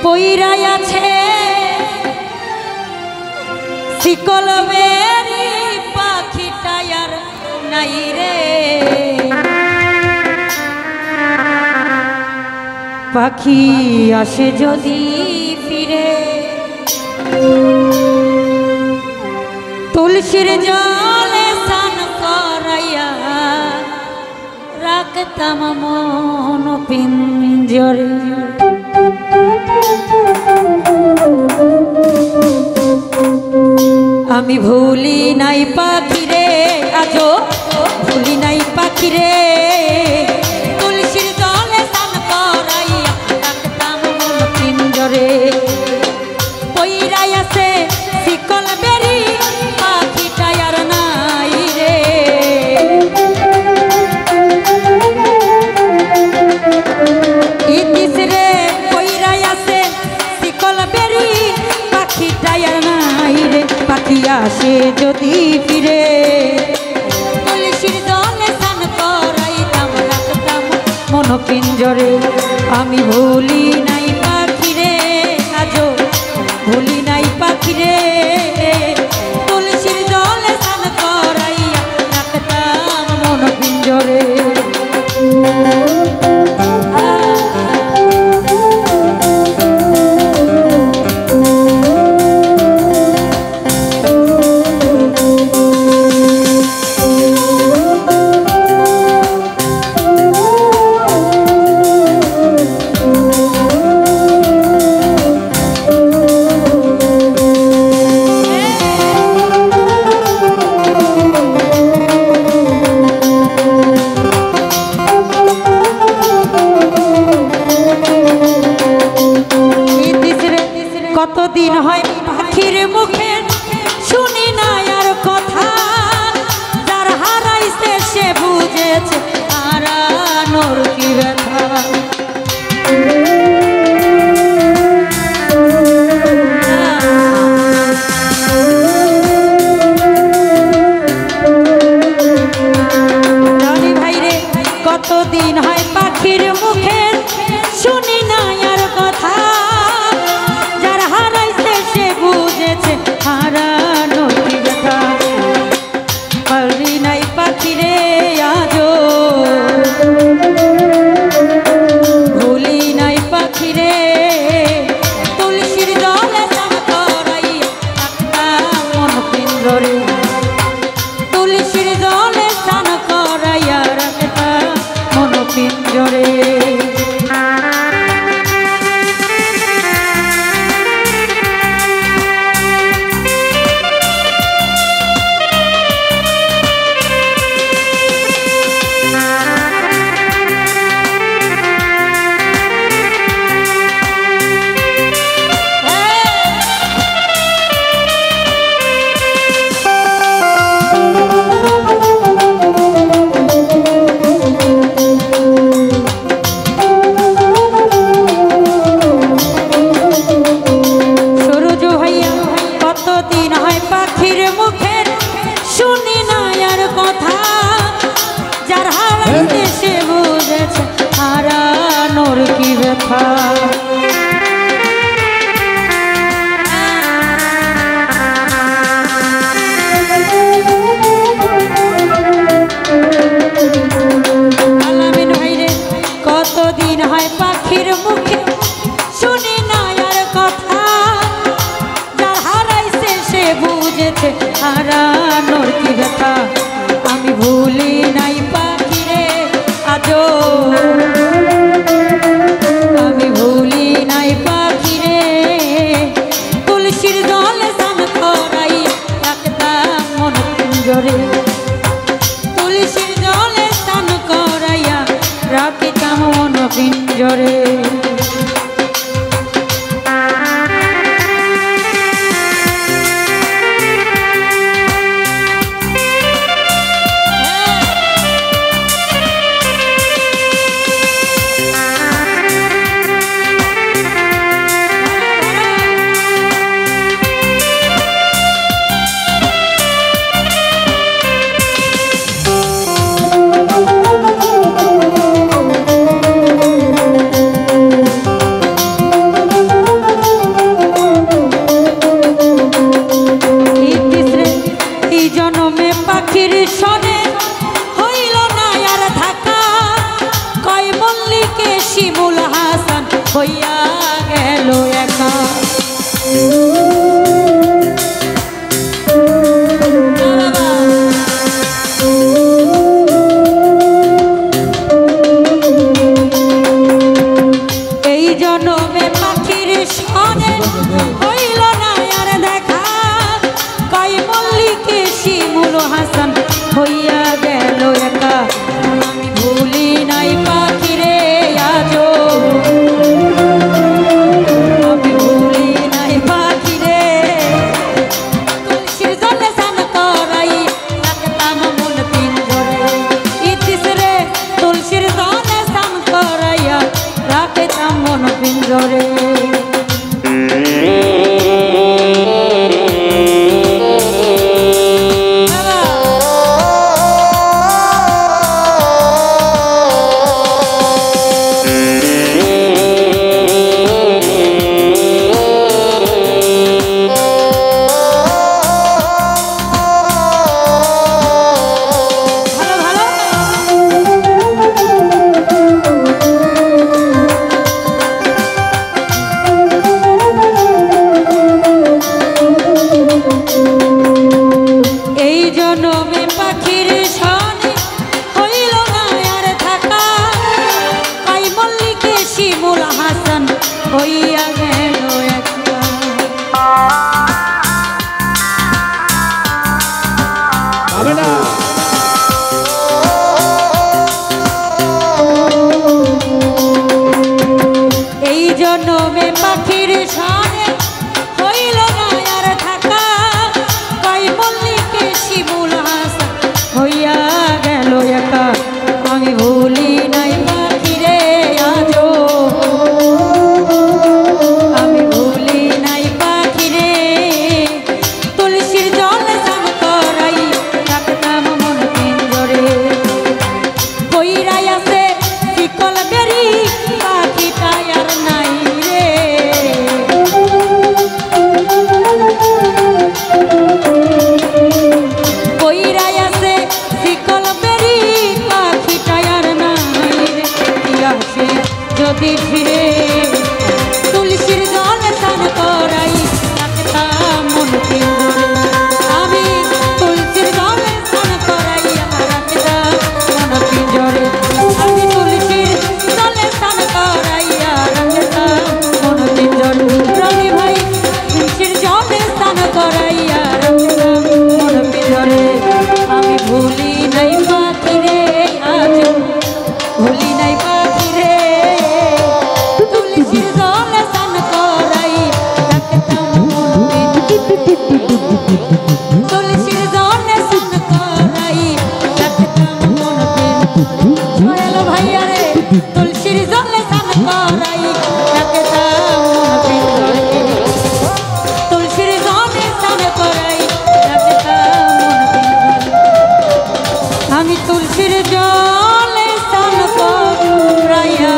পইরাই আছে শিকল বেরি পাখিটা আর নাই রে পাখি আসে যদি ফিরে তুলসীর জলে স্নান করাইয়া রাখতাম মন পিঞ্জরে আমি ভুলি নাই পাখি রে আজো ভুলি নাই পাখি রে তুলসীর জলে স্নান করাইয়া রাখতাম মন পিঞ্জরে পইরাই আছে শিকল বেরি পাখিটা আর নাই রে ইতিস রে পইরাই আছে শিকল বেরি পাখিটা আর নাই রে পাখি আসে যদি ফিরে তুলসীর জলে স্নান করাইতাম রাখতাম মন পিঞ্জরে আমি ভুলি নাই পাখি রে আজো ভুলি নাই পাখি রে তুলসীর জলে স্নান করাইয়া রাখতাম মন পিঞ্জরে কতদিন হয় পাখির মুখে শুনি না আর কথা যার হারাইছে সে বুঝেছে হারানোর কি ব্যথা জানি ভাই রে কতদিন হয় পাখির মুখে শুনি না আর কথা হারানো কি ব্যথা পারি নাই পাখি রে আজো ভুলি নাই পাখি রে তুলসীর জলে স্নান করাইয়া রাখতাম মন পিঞ্জরে তুলসীর জলে স্নান করাইয়া রাখতাম মন পিঞ্জরে কতদিন হয় পাখির মুখে শুনি না আর কথা যার হারাইছে সে বুঝেছে হারানোর কি ব্যথা আলামিন ভাই রে কতদিন হয় পাখির মুখে শুনি না আর কথা বুঝেছে হারানোর কি ব্যথা আমি ভুলি নাই পাখি রে আজো আমি ভুলি নাই পাখি রে তুলসীর জলে স্নান করাইয়া রাখতাম মন পিঞ্জরে তুলসীর জলে স্নান করাইয়া রাখতাম মন পিঞ্জরে গেল একা। এই জনমে পাখির সনে হইল না আর দেখা, কই মল্লিকে শিমুল হাসান হইয়া গেল একা। আমি ভুলি নাই পাখিরে আজো, আমি ভুলি নাই পাখিরে। তুলসীর জলে স্নান করাই রাখতাম মন পিঞ্জরে, ইতিস রে তুলসীর জলে স্নান করাইয়া রাখতাম মন পিঞ্জরে। হইয়া গেল একা। এই জন্মে পাখির সনে হইল না আর থাকা, কই মল্লিকে শিমুল হাসান হইয়া গেল একা। আমি ভুলি নাই পাখিরে আজো, আমি ভুলি নাই পাখিরে। তুলসীর জলে স্নান করাই রাখতাম মন পিঞ্জরে, কইরাই আছে শিকল বেরি পাখিটা আর নাই রে। কইরাই আছে শিকল বেরি পাখিটা আর নাই রে। আসে যদি ফিরে তুলসীর জলে স্নান করাই রাখতাম মন পিঞ্জরে, আমি তুলসীর জলে স্নান করাইয়া রাখতাম মন পিঞ্জরে, আমি তুলসীর জলে স্নান করাইয়া রাখতাম মন পিঞ্জরে। রবি ভাই তুলসীর জলে স্নান করাইয়া রাখতাম মন পিঞ্জরে। আমি ভুলি নাই পাখিরে আজো, ভুলি নাই পাখিরে। তুলসীর জলে স্নান করাই রাখতাম মন পিঞ্জরে, তুলসীর জলে স্নান করাই রাখতাম মন পিঞ্জরে। হ্যালো ভাইয়া রে, তুলসীর জলে স্নান করাই রাখতাম মন পিঞ্জরে, তুলসীর জলে স্নান করাই রাখতাম মন পিঞ্জরে। আমি তুলসীর জলে স্নান করাইয়া